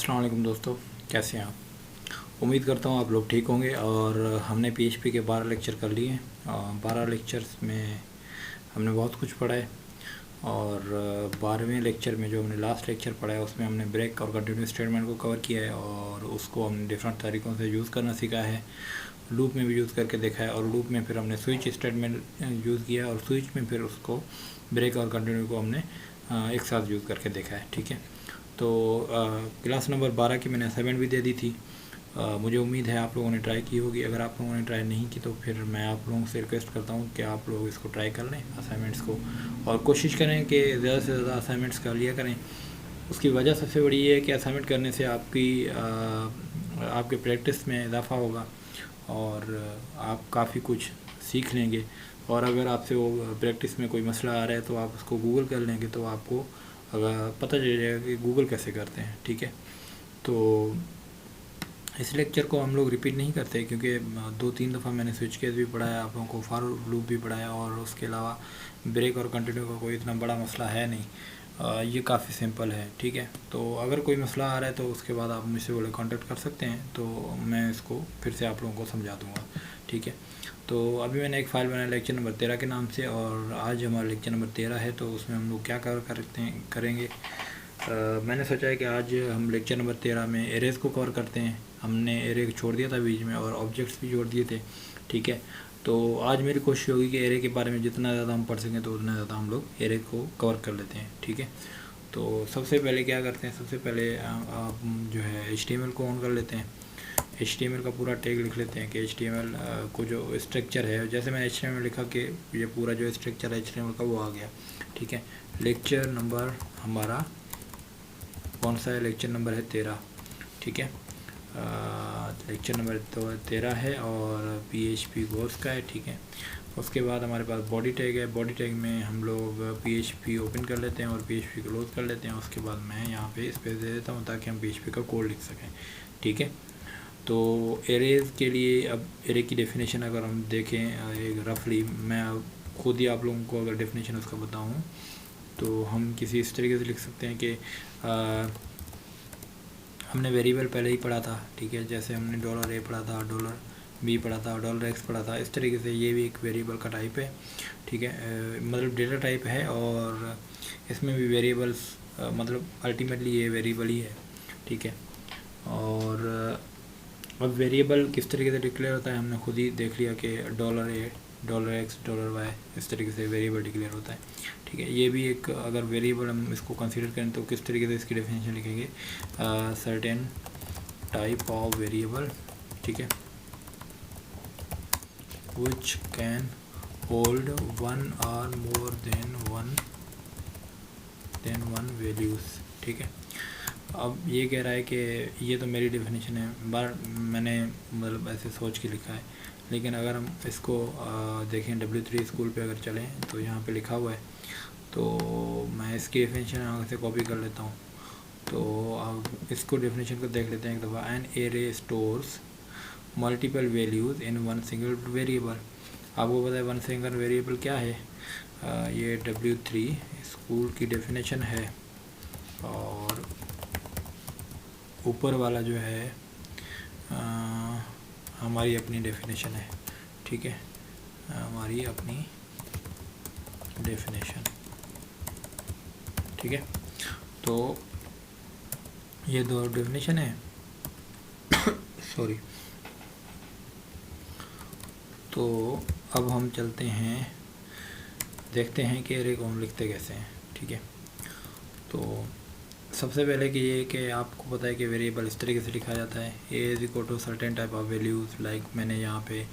अस्सलाम वालेकुम दोस्तों, कैसे हैं आप। उम्मीद करता हूँ आप लोग ठीक होंगे। और हमने पीएचपी के 12 लेक्चर कर लिए हैं। 12 लेक्चर्स में हमने बहुत कुछ पढ़ा है। और 12वें लेक्चर में जो हमने लास्ट लेक्चर पढ़ा है उसमें हमने ब्रेक और कंटिन्यूस स्टेटमेंट को कवर किया है और उसको हमने डिफरेंट तरीक़ों से यूज़ करना सीखा है। लूप में भी यूज़ करके देखा है और लूप में फिर हमने स्विच स्टेटमेंट यूज़ किया और स्विच में फिर उसको ब्रेक और कंटिन्यू को हमने एक साथ यूज़ करके देखा है। ठीक है, तो क्लास नंबर 12 की मैंने असाइनमेंट भी दे दी थी। मुझे उम्मीद है आप लोगों ने ट्राई की होगी। अगर आप लोगों ने ट्राई नहीं की तो फिर मैं आप लोगों से रिक्वेस्ट करता हूँ कि आप लोग इसको ट्राई कर लें असाइनमेंट्स को, और कोशिश करें कि ज़्यादा से ज़्यादा असाइनमेंट्स कर लिया करें। उसकी वजह सबसे बड़ी ये है कि असाइनमेंट करने से आपके प्रैक्टिस में इजाफ़ा होगा और आप काफ़ी कुछ सीख लेंगे। और अगर आपसे वो प्रैक्टिस में कोई मसला आ रहा है तो आप उसको गूगल कर लेंगे तो आपको अगर पता चल जाएगा कि गूगल कैसे करते हैं। ठीक है, तो इस लेक्चर को हम लोग रिपीट नहीं करते क्योंकि 2-3 दफ़ा मैंने स्विच केस भी पढ़ाया, आप लोगों को फॉर लूप भी पढ़ाया और उसके अलावा ब्रेक और कंटिन्यू का कोई इतना बड़ा मसला है नहीं। ये काफ़ी सिंपल है। ठीक है, तो अगर कोई मसला आ रहा है तो उसके बाद आप मुझसे बोले कांटेक्ट कर सकते हैं, तो मैं इसको फिर से आप लोगों को समझा दूँगा। ठीक है, तो अभी मैंने एक फ़ाइल बनाया लेक्चर नंबर 13 के नाम से, और आज हमारा लेक्चर नंबर 13 है। तो उसमें हम लोग क्या करेंगे। मैंने सोचा है कि आज हम लेक्चर नंबर 13 में एरेज़ को कवर करते हैं। हमने एरे छोड़ दिया था बीच में और ऑब्जेक्ट्स भी जोड़ दिए थे। ठीक है, तो आज मेरी कोशिश होगी कि एरे के बारे में जितना ज़्यादा हम पढ़ सकें तो उतना ज़्यादा हम लोग एरे को कवर कर लेते हैं। ठीक है, तो सबसे पहले क्या करते हैं, सबसे पहले आप जो है HTML को ऑन कर लेते हैं। HTML का पूरा टैग लिख लेते हैं कि HTML को जो स्ट्रक्चर है, जैसे मैंने HTML लिखा कि ये पूरा जो स्ट्रक्चर है HTML का वो आ गया। ठीक है, लेक्चर नंबर हमारा कौन सा है, लेक्चर नंबर है 13। ठीक है, लेक्चर नंबर तो 13 है और PHP कोर्स का है। ठीक है, उसके बाद हमारे पास बॉडी टैग है। बॉडी टैग में हम लोग PHP ओपन कर लेते हैं और PHP क्लोज कर लेते हैं। उसके बाद मैं यहाँ पे स्पेस दे देता हूँ ताकि हम PHP का कोड लिख सकें। ठीक है, तो एरेज़ के लिए अब एरे की डेफिनेशन अगर हम देखें एक रफली, मैं खुद ही आप लोगों को अगर डेफिनेशन उसका बताऊँ तो हम किसी इस तरीके से लिख सकते हैं कि हमने वेरिएबल पहले ही पढ़ा था। ठीक है, जैसे हमने $A पढ़ा था, $B पढ़ा था, $X पढ़ा था, इस तरीके से ये भी एक वेरिएबल का टाइप है। ठीक है, मतलब डेटा टाइप है और इसमें भी वेरिएबल्स मतलब अल्टीमेटली ये वेरिएबल ही है। ठीक है, और अब वेरिएबल किस तरीके से डिक्लेयर होता है हमने खुद ही देख लिया कि $A, $X, $Y इस तरीके से वेरिएबल डिक्लेयर होता है। ठीक है, ये भी एक अगर वेरिएबल हम इसको कंसीडर करें तो किस तरीके से इसकी डेफिनेशन लिखेंगे, सर्टेन टाइप ऑफ वेरिएबल। ठीक है, विच कैन होल्ड वन और मोर देन वन वैल्यूज़। ठीक है, अब ये कह रहा है कि ये तो मेरी डेफिनेशन है, बार मैंने मतलब ऐसे सोच के लिखा है, लेकिन अगर हम इसको देखें W3 स्कूल पे अगर चलें तो यहाँ पे लिखा हुआ है, तो मैं इसकी डेफिनेशन यहाँ से कॉपी कर लेता हूँ। तो अब इसको डेफिनेशन को देख लेते हैं एक दफ़ा। An array stores multiple values in one single variable. आपको पता है वन सिंगल वेरिएबल क्या है, ये W3 स्कूल की डेफिनेशन है। और ऊपर वाला जो है हमारी अपनी डेफिनेशन है। ठीक है, हमारी अपनी डेफिनेशन। ठीक है, तो ये दो डेफिनेशन है सॉरी। तो अब हम चलते हैं, देखते हैं कि एरे को हम लिखते कैसे हैं। ठीक है, तो सबसे पहले कि ये कि आपको पता है कि वेरिएबल इस तरीके से लिखा जाता है, A is equal to certain type of values. Like मैंने यहाँ पे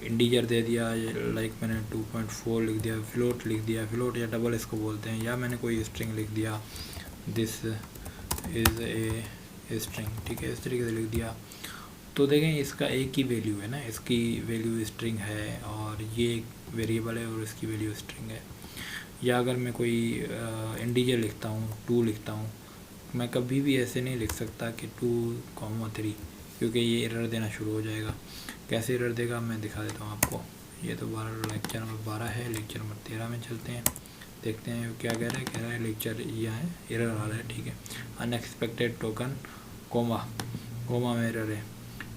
इंटीजर दे दिया, लाइक मैंने 2.4 लिख दिया, फ्लोट लिख दिया, फ्लोट या डबल इसको बोलते हैं, या मैंने कोई स्ट्रिंग लिख दिया, दिस इज़ ए स्ट्रिंग। ठीक है, इस तरीके से लिख दिया। तो देखें इसका एक ही वैल्यू है ना, इसकी वैल्यू स्ट्रिंग है और ये एक वेरिएबल है और इसकी वैल्यू स्ट्रिंग है। या अगर मैं कोई इंटीजर लिखता हूँ, 2 लिखता हूँ, मैं कभी भी ऐसे नहीं लिख सकता कि 2,3, क्योंकि ये एरर देना शुरू हो जाएगा। कैसे एरर देगा मैं दिखा देता हूँ आपको। ये तो लेक्चर नंबर 12 है, लेक्चर नंबर 13 में चलते हैं, देखते हैं क्या कह रहा है। लेक्चर यहाँ है, एरर आ रहा है। ठीक है, अनएक्सपेक्टेड टोकन कोमा में एरर है,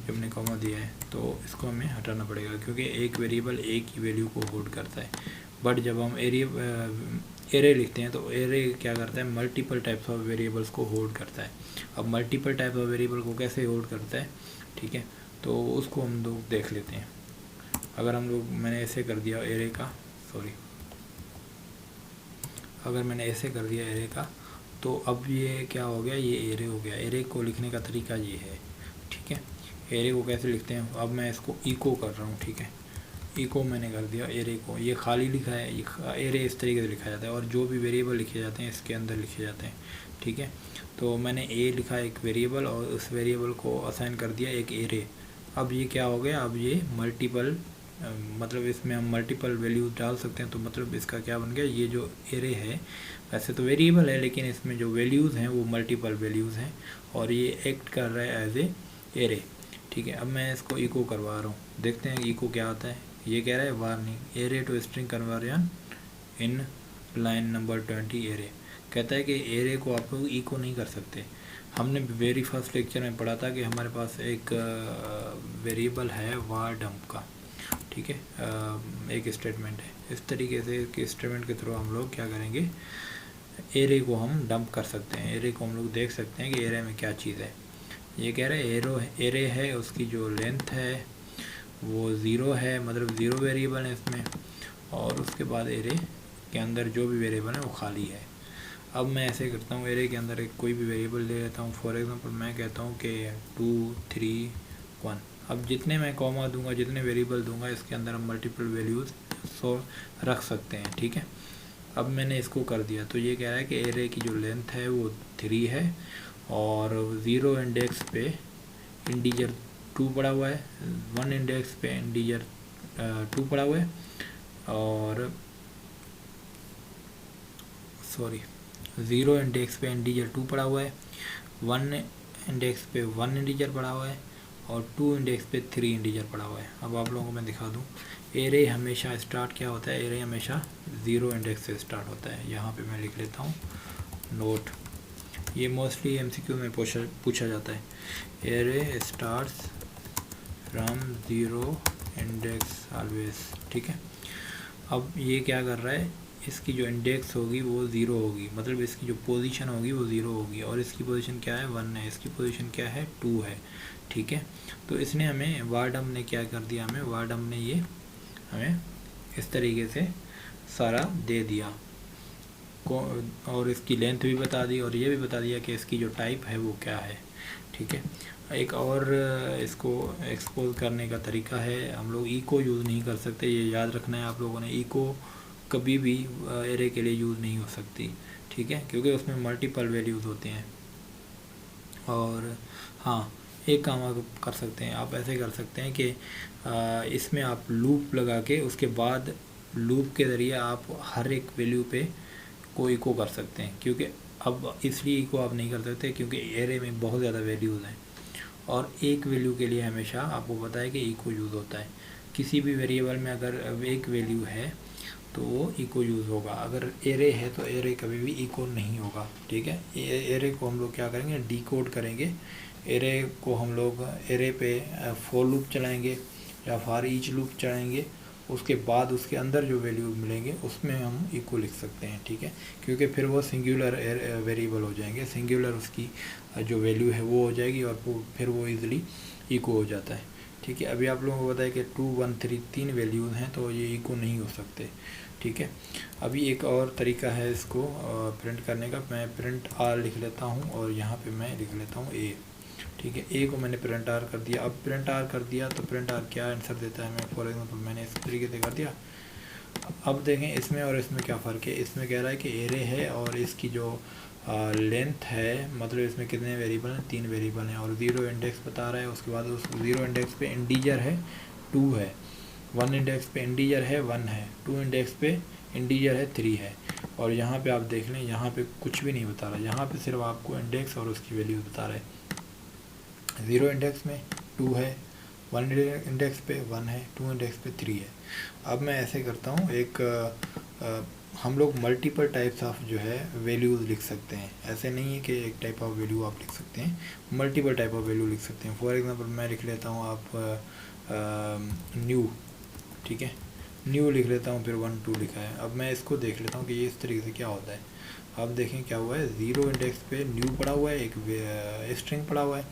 जब हमने कॉमा दिया है तो इसको हमें हटाना पड़ेगा, क्योंकि एक वेरिएबल एक ही वैल्यू को होल्ड करता है। बट जब हम एरे लिखते हैं तो एरे क्या करता है, मल्टीपल टाइप्स ऑफ वेरिएबल्स को होल्ड करता है। अब मल्टीपल टाइप ऑफ वेरिएबल को कैसे होल्ड करता है, ठीक है, तो उसको हम लोग देख लेते हैं। अगर हम लोग मैंने ऐसे कर दिया एरे का, अगर मैंने ऐसे कर दिया एरे का, तो अब ये क्या हो गया, ये एरे हो गया। एरे को लिखने का तरीका ये है, ठीक है। एरे को कैसे लिखते हैं, अब मैं इसको इको कर रहा हूँ, ठीक है। इको मैंने कर दिया एरे को, ये खाली लिखा है, ये एरे इस तरीके से लिखा जाता है, और जो भी वेरिएबल लिखे जाते हैं इसके अंदर लिखे जाते हैं, ठीक है। तो मैंने ए लिखा एक वेरिएबल, और उस वेरिएबल को असाइन कर दिया एक एरे। अब ये क्या हो गया, अब ये मल्टीपल, मतलब इसमें हम मल्टीपल वैल्यूज डाल सकते हैं। तो मतलब इसका क्या बन गया, ये जो एरे है वैसे तो वेरिएबल है, लेकिन इसमें जो वैल्यूज़ हैं वो मल्टीपल वैल्यूज़ हैं, और ये एक्ट कर रहा है एज ए एरे, ठीक है। अब मैं इसको इको करवा रहा हूँ, देखते हैं इको क्या आता है। ये कह रहा है warning array to string conversion in line number 20 array. कहता है कि एरे को आप लोग इको नहीं कर सकते। हमने वेरी फर्स्ट लेक्चर में पढ़ा था कि हमारे पास एक वेरिएबल है वार डंप का, ठीक है, एक स्टेटमेंट है। इस तरीके से एक स्टेटमेंट के थ्रू हम लोग क्या करेंगे, एरे को हम डंप कर सकते हैं। एरे को हम लोग देख सकते हैं कि एरे में क्या चीज़ है। ये कह रहे हैं एरे है, उसकी जो लेंथ है वो 0 है, मतलब 0 वेरिएबल है इसमें, और उसके बाद एरे के अंदर जो भी वेरिएबल है वो खाली है। अब मैं ऐसे करता हूँ, एरे के अंदर एक कोई भी वेरिएबल ले लेता हूँ। फॉर एग्जांपल मैं कहता हूँ कि 2 3 1। अब जितने मैं कॉमा दूंगा, जितने वेरिएबल दूंगा, इसके अंदर हम मल्टीपल वैल्यूज़ रख सकते हैं, ठीक है। अब मैंने इसको कर दिया, तो ये कह रहा है कि एरे की जो लेंथ है वो 3 है, और 0 इंडेक्स पे इंटीजर 2 पड़ा हुआ है, 1 इंडेक्स पे इंटीजर 2 पड़ा हुआ है, और 0 इंडेक्स पे इंटीजर 2 पड़ा हुआ है, 1 इंडेक्स पे 1 इंटीजर पड़ा हुआ है, और 2 इंडेक्स पे 3 इंटीजर पड़ा हुआ है। अब आप लोगों को मैं दिखा दूँ, एरे हमेशा स्टार्ट क्या होता है, एरे हमेशा 0 इंडेक्स से स्टार्ट होता है। यहाँ पे मैं लिख लेता हूँ नोट, ये मोस्टली एमसीक्यू में पूछा जाता है। Array starts from 0 index always, ठीक है। अब ये क्या कर रहा है, इसकी जो इंडेक्स होगी वो 0 होगी, मतलब इसकी जो पोजीशन होगी वो 0 होगी, और इसकी पोजीशन क्या है, 1 है, इसकी पोजीशन क्या है, 2 है, ठीक है। तो इसने हमें वार्डम ने क्या कर दिया, हमें वार्डम ने ये हमें इस तरीके से सारा दे दिया, और इसकी लेंथ भी बता दी, और ये भी बता दिया कि इसकी जो टाइप है वो क्या है, ठीक है। एक और इसको एक्सपोज करने का तरीका है, हम लोग इको यूज़ नहीं कर सकते, ये याद रखना है आप लोगों ने। इको कभी भी एरे के लिए यूज़ नहीं हो सकती, ठीक है, क्योंकि उसमें मल्टीपल वैल्यूज़ होते हैं। और हाँ, एक काम आप कर सकते हैं, आप ऐसे कर सकते हैं कि इसमें आप लूप लगा के उसके बाद लूप के ज़रिए आप हर एक वैल्यू पे को इको कर सकते हैं। क्योंकि अब इसलिए इको आप नहीं कर सकते क्योंकि एरे में बहुत ज़्यादा वैल्यूज़ हैं, और एक वैल्यू के लिए हमेशा आपको पता है कि इको यूज़ होता है। किसी भी वेरिएबल में अगर एक वैल्यू है तो वो इको यूज़ होगा, अगर एरे है तो एरे कभी भी इको नहीं होगा, ठीक है। एरे को हम लोग क्या करेंगे, डिकोड करेंगे। एरे को हम लोग एरे पे फॉर लूप चलाएंगे या फॉर ईच लूप चलाएंगे, उसके बाद उसके अंदर जो वैल्यू मिलेंगे उसमें हम इको लिख सकते हैं, ठीक है, क्योंकि फिर वो सिंगुलर वेरिएबल हो जाएंगे, सिंगुलर उसकी जो वैल्यू है वो हो जाएगी, और फिर वो इजीली इको हो जाता है, ठीक है। अभी आप लोगों को पता है कि 2 1 3 3 वैल्यूज़ हैं, तो ये इको नहीं हो सकते, ठीक है। अभी एक और तरीका है इसको प्रिंट करने का, मैं प्रिंट आर लिख लेता हूँ, और यहाँ पे मैं लिख लेता हूँ ए, ठीक है। ए को मैंने प्रिंट आर कर दिया। अब प्रिंट आर कर दिया तो प्रिंट आर क्या आंसर देता है, मैं फॉर एग्जांपल मैंने इस तरीके से कर दिया। अब देखें इसमें और इसमें क्या फ़र्क है, इसमें कह रहा है कि एरे है और इसकी जो लेंथ है, मतलब इसमें कितने वेरिएबल हैं, 3 वेरिएबल हैं, और 0 इंडेक्स बता रहा है। उसके बाद उस 0 इंडेक्स पे इंटीजर है 2 है, 1 इंडेक्स पे इंटीजर है 1 है, 2 इंडेक्स पे इंटीजर है 3 है, और यहाँ पे आप देख लें यहाँ पे कुछ भी नहीं बता रहा, यहाँ पे सिर्फ आपको इंडेक्स और उसकी वैल्यू बता रहा है। 0 इंडेक्स में 2 है, 1 इंडेक्स पे 1 है, 2 इंडेक्स पे 3 है। अब मैं ऐसे करता हूँ, एक हम लोग मल्टीपल टाइप्स ऑफ जो है वैल्यूज़ लिख सकते हैं। ऐसे नहीं है कि एक टाइप ऑफ वैल्यू आप लिख सकते हैं, मल्टीपल टाइप ऑफ वैल्यू लिख सकते हैं। फॉर एग्जांपल मैं लिख लेता हूँ आप न्यू, ठीक है, न्यू लिख लेता हूँ, फिर 1 2 लिखा है। अब मैं इसको देख लेता हूँ कि ये इस तरीके से क्या होता है। अब देखें क्या हुआ है, 0 इंडेक्स पे न्यू पड़ा हुआ है, एक स्ट्रिंग पड़ा हुआ है,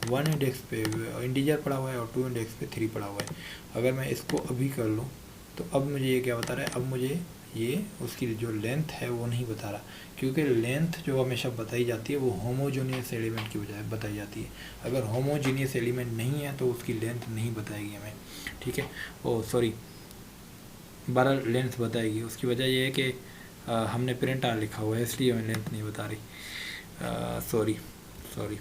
1 इंडेक्स पे इंटीजर पड़ा हुआ है और 2 इंडेक्स पे 3 पड़ा हुआ है। अगर मैं इसको अभी कर लूँ तो अब मुझे ये क्या बता रहा है, अब मुझे ये उसकी जो लेंथ है वो नहीं बता रहा, क्योंकि लेंथ जो हमेशा बताई जाती है वो होमोजेनियस एलिमेंट की बजाय बताई जाती है। अगर होमोजेनियस एलिमेंट नहीं है तो उसकी लेंथ नहीं बताएगी हमें, ठीक है। ओ सॉरी, 12 लेंथ बताएगी। उसकी वजह ये है कि हमने प्रिंट आर लिखा हुआ है, इसलिए हमें लेंथ नहीं बता रही। सॉरी सॉरी,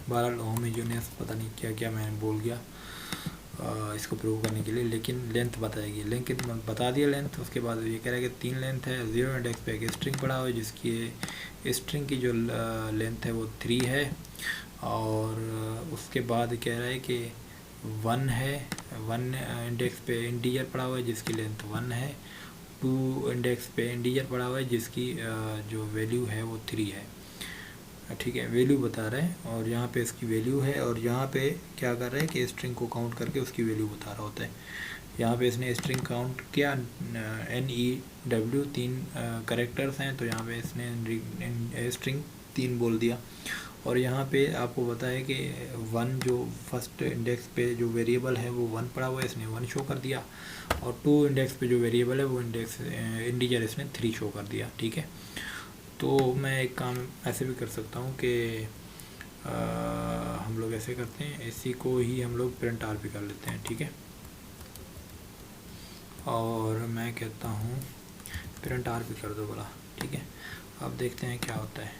12 होमोजेनियस, पता नहीं क्या क्या मैं बोल गया इसको प्रूव करने के लिए, लेकिन लेंथ बताएगी। लेंथ बता दिया लेंथ। उसके बाद ये कह रहा है कि 3 लेंथ है, 0 इंडेक्स पे एक स्ट्रिंग पड़ा हुआ है जिसकी स्ट्रिंग की जो लेंथ है वो 3 है, और उसके बाद कह रहा है कि 1 है, 1 इंडेक्स पे इंटीजर पड़ा हुआ है जिसकी लेंथ 1 है, 2 इंडेक्स पे इंटीजर पड़ा हुआ है जिसकी जो वैल्यू है वो 3 है, ठीक है। वैल्यू बता रहा है और यहाँ पे इसकी वैल्यू है, और यहाँ पे क्या कर रहा है कि स्ट्रिंग को काउंट करके उसकी वैल्यू बता रहा होता है। यहाँ पे इसने स्ट्रिंग काउंट किया, NEW 3 करेक्टर्स हैं, तो यहाँ पे इसने स्ट्रिंग 3 बोल दिया। और यहाँ पे आपको पता है कि 1 जो फर्स्ट इंडेक्स पे जो वेरिएबल है वो 1 पड़ा हुआ है, इसने 1 शो कर दिया, और 2 इंडेक्स पे जो वेरिएबल है वो इंटीजर इसने 3 शो कर दिया, ठीक है। तो मैं एक काम ऐसे भी कर सकता हूँ कि हम लोग ऐसे करते हैं, इसी को ही हम लोग प्रिंट आर भी कर लेते हैं, ठीक है। और मैं कहता हूँ प्रिंट आर भी कर दो बोला, ठीक है। अब देखते हैं क्या होता है।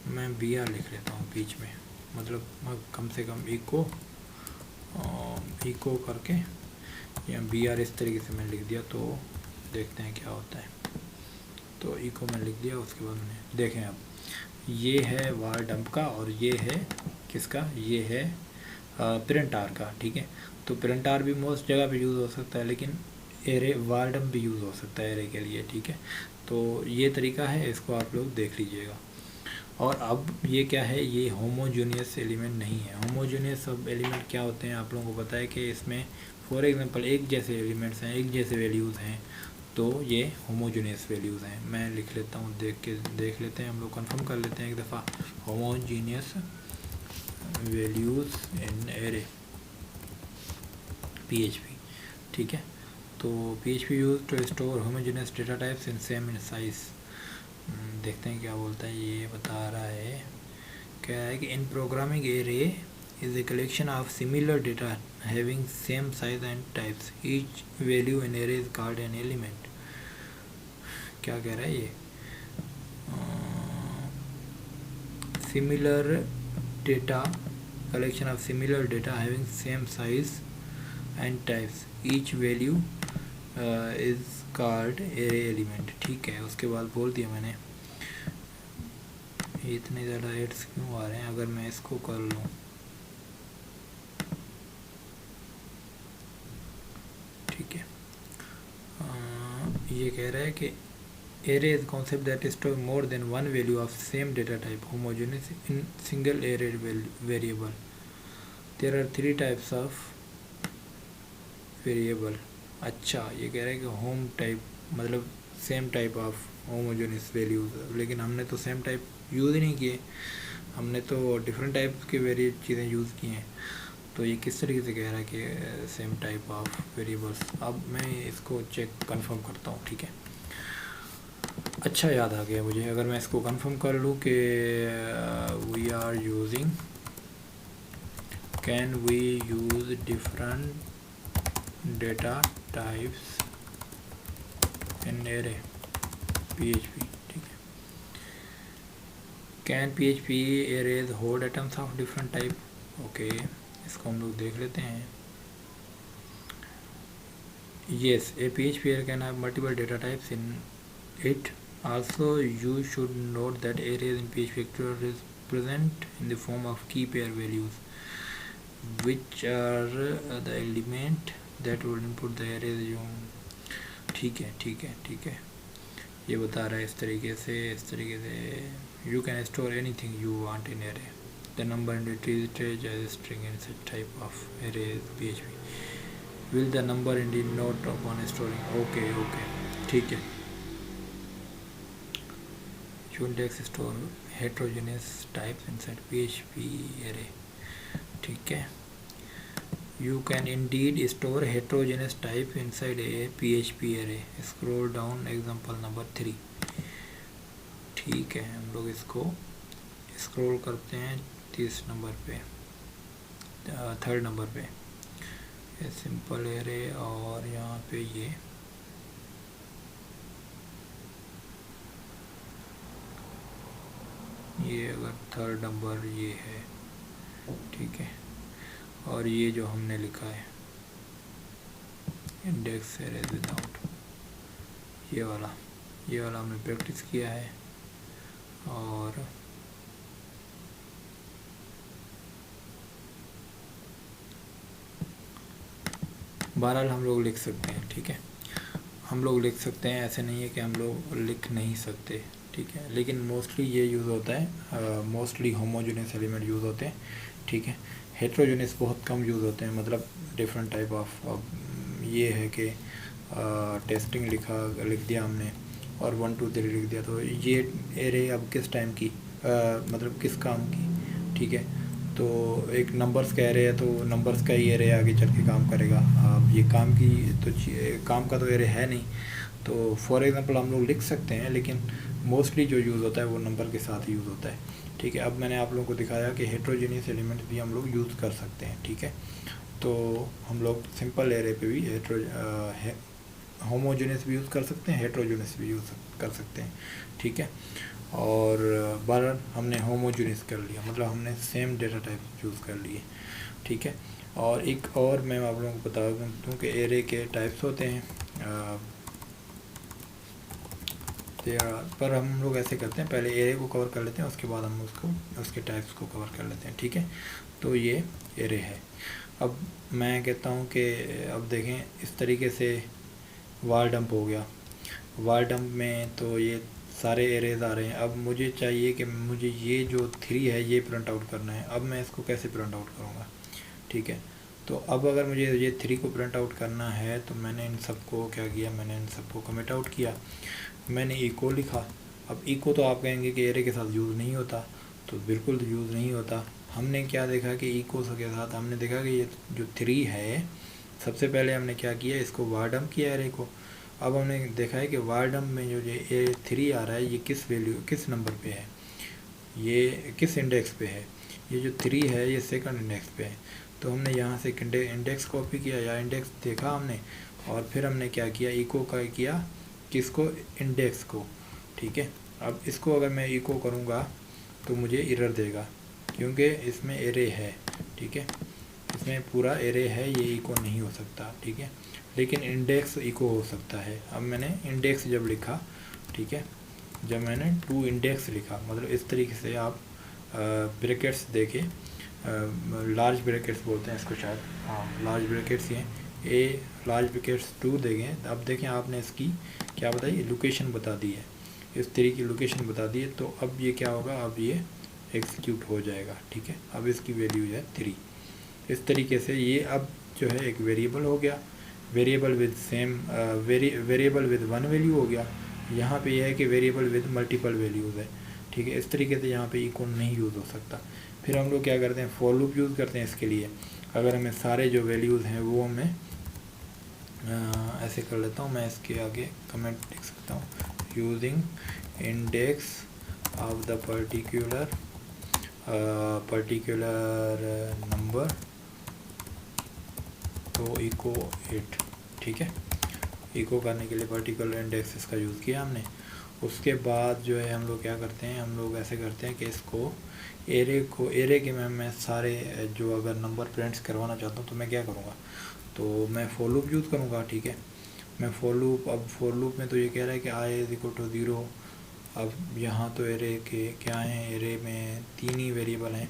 मैं BR लिख लेता हूँ बीच में, मतलब कम से कम इको करके, या BR इस तरीके से मैं लिख दिया, तो देखते हैं क्या होता है। तो इको में लिख दिया, उसके बाद मैंने देखें, अब ये है वार डंप का और ये है किसका, ये है प्रिंट आर का, ठीक है। तो प्रिंट आर भी मोस्ट जगह पे यूज़ हो सकता है, लेकिन एरे वार डंप भी यूज़ हो सकता है एरे के लिए, ठीक है। तो ये तरीका है, इसको आप लोग देख लीजिएगा। और अब ये क्या है, ये होमोजेनियस एलिमेंट नहीं है। होमोजेनियस सब एलिमेंट क्या होते हैं आप लोगों को पता है कि इसमें फॉर एग्जांपल एक जैसे एलिमेंट्स हैं, एक जैसे वैल्यूज़ हैं, तो ये होमोजेनियस वैल्यूज़ हैं। मैं लिख लेता हूँ, देख लेते हैं, हम लोग कंफर्म कर लेते हैं एक दफ़ा, homogeneous values in array PHP, ठीक है। तो PHP use to store homogeneous data types in same in size. देखते हैं क्या बोलता है। ये बता रहा है, कह रहा है कि इन programming array is a collection of similar data having same size and types. Each value in array is called an element. क्या कह रहा है ये, similar data, collection of similar data having same size and types. Each value is called array element, ठीक है। उसके बाद बोल दिया मैंने, इतने ज़्यादा एड्स क्यों आ रहे हैं। अगर मैं इसको कर लूँ, ठीक है, ये कह रहा है कि array is concept that store more than one value of same data type homogeneous in single array variable. There are 3 types of variable. अच्छा, ये कह रहा है कि होम टाइप मतलब same type of homogeneous values, लेकिन हमने तो सेम टाइप यूज़ ही नहीं किए, हमने तो डिफरेंट टाइप के वेरिएट चीज़ें यूज़ की हैं। तो ये किस तरीके से कह रहा है कि सेम टाइप ऑफ वेरिएबल्स। अब मैं इसको चेक कंफर्म करता हूँ, ठीक है। अच्छा याद आ गया मुझे, अगर मैं इसको कंफर्म कर लूँ कि we are using, can we use different data types in array PHP, ठीक है। Can PHP arrays hold items of different type, okay, इसको हम लोग देख लेते हैं। Yes, a PHP array can have multiple data types in it. Also, you should note that arrays in PHP is present in the form of key pair values, which are the element that will input the array. ठीक है ठीक है ठीक है, ये बता रहा है इस तरीके से you can store anything you want in array, the number in trees as string in such type of array PHP will the number in the note on storing. Okay okay ठीक है, you index store heterogeneous types inside PHP array, ठीक है। You can indeed store heterogeneous type inside a PHP array, scroll down example number 3, ठीक है। हम लोग इसको scroll करते हैं 30 नंबर पे, 3rd नंबर पे, ये सिंपल एरे, और यहाँ पे ये अगर 3rd नंबर ये है, ठीक है। और ये जो हमने लिखा है इंडेक्स एरे विदाउट, ये वाला हमने प्रैक्टिस किया है। और बहरहाल हम लोग लिख सकते हैं, ठीक है। हम लोग लिख सकते हैं, ऐसे नहीं है कि हम लोग लिख नहीं सकते, ठीक है। लेकिन मोस्टली ये यूज़ होता है, मोस्टली होमोजेनियस एलिमेंट यूज़ होते हैं, ठीक है। हेट्रोजेनियस बहुत कम यूज़ होते हैं, मतलब डिफरेंट टाइप ऑफ ये है कि टेस्टिंग लिख दिया हमने और 1 2 3 लिख दिया, तो ये एरे अब किस टाइम की मतलब किस काम की, ठीक है। तो एक नंबर्स का एरे है, तो नंबर्स का ही एरे आगे चल के काम करेगा। अब ये काम की तो काम का तो एरे है नहीं, तो फॉर एग्ज़ाम्पल हम लोग लिख सकते हैं, लेकिन मोस्टली जो यूज़ होता है वो नंबर के साथ यूज़ होता है, ठीक है। अब मैंने आप लोगों को दिखाया कि हेट्रोजेनियस एलिमेंट भी हम लोग यूज़ कर सकते हैं, ठीक है। तो हम लोग सिंपल एरे पे भी होमोजेनियस भी यूज़ कर सकते हैं, हेट्रोजेनियस भी यूज़ कर सकते हैं, ठीक है। और बार हमने होमोजेनियस कर लिया, मतलब हमने सेम डेटा टाइप यूज़ कर लिए, ठीक है। और एक और मैं आप लोगों को बता दूँ कि एरे के टाइप्स होते हैं, पर हम लोग ऐसे करते हैं, पहले एरे को कवर कर लेते हैं, उसके बाद हम उसके टाइप्स को कवर कर लेते हैं, ठीक है। तो ये एरे है। अब मैं कहता हूँ कि अब देखें इस तरीके से वार डंप हो गया, वार डंप में तो ये सारे एरेज आ रहे हैं। अब मुझे चाहिए कि मुझे ये जो 3 है ये प्रिंट आउट करना है। अब मैं इसको कैसे प्रिंट आउट करूँगा, ठीक है। तो अब अगर मुझे ये 3 को प्रिंट आउट करना है, तो मैंने इन सबको क्या किया, मैंने इन सबको कमिट आउट किया, मैंने इको लिखा। अब इको तो आप कहेंगे कि एरे के साथ यूज़ नहीं होता, तो बिल्कुल यूज़ नहीं होता। हमने क्या देखा कि इको के साथ हमने देखा कि ये जो 3 है, सबसे पहले हमने क्या किया, इसको वार डंप किया एरे को। अब हमने देखा है कि वार डंप में जो ये 3 आ रहा है, ये किस नंबर पे है, ये किस इंडेक्स पे है। ये जो 3 है ये 2nd इंडेक्स पे है, तो हमने यहाँ से इंडेक्स कॉपी किया या इंडेक्स देखा हमने, और फिर हमने क्या किया, इको का किया किसको, इंडेक्स को, ठीक है। अब इसको अगर मैं इको करूँगा तो मुझे एरर देगा, क्योंकि इसमें एरे है, ठीक है। इसमें पूरा एरे है, ये इको नहीं हो सकता, ठीक है। लेकिन इंडेक्स इको हो सकता है। अब मैंने इंडेक्स जब लिखा, ठीक है, जब मैंने टू इंडेक्स लिखा, मतलब इस तरीके से आप ब्रैकेट्स देके, लार्ज ब्रैकेट्स बोलते हैं इसको शायद, हाँ लार्ज ब्रैकेट्स ये ए लार्ज ब्रैकेट्स 2 देखें। अब देखें आपने इसकी क्या बताई, लोकेशन बता दी है, इस तरीके की लोकेशन बता दी है। तो अब ये क्या होगा, अब ये एग्जीक्यूट हो जाएगा, ठीक है। अब इसकी वैल्यू है 3। इस तरीके से ये अब जो है एक वेरिएबल हो गया, variable with same variable with 1 value हो गया। यहाँ पे यह है कि वेरिएबल विद मल्टीपल वैल्यूज़ है, ठीक है। इस तरीके से यहाँ पे इको नहीं यूज़ हो सकता। फिर हम लोग क्या करते हैं, फॉर लूप यूज़ करते हैं इसके लिए। अगर हमें सारे जो वैल्यूज़ हैं वो हमें ऐसे कर लेता हूँ, मैं इसके आगे कमेंट लिख सकता हूँ, using index of the particular number, तो इको 8, ठीक है। इको करने के लिए पर्टिकुलर इंडेक्स इसका यूज़ किया हमने। उसके बाद जो है हम लोग क्या करते हैं, हम लोग ऐसे करते हैं कि इसको एरे के मैं सारे जो अगर नंबर प्रिंट्स करवाना चाहता हूँ तो मैं क्या करूँगा, तो मैं फॉर लूप यूज़ करूँगा, ठीक है। मैं फॉर लूप, अब फॉर लूप में तो ये कह रहा है कि i = 0। अब यहाँ तो एरे के क्या हैं, एरे में 3 ही वेरिएबल हैं,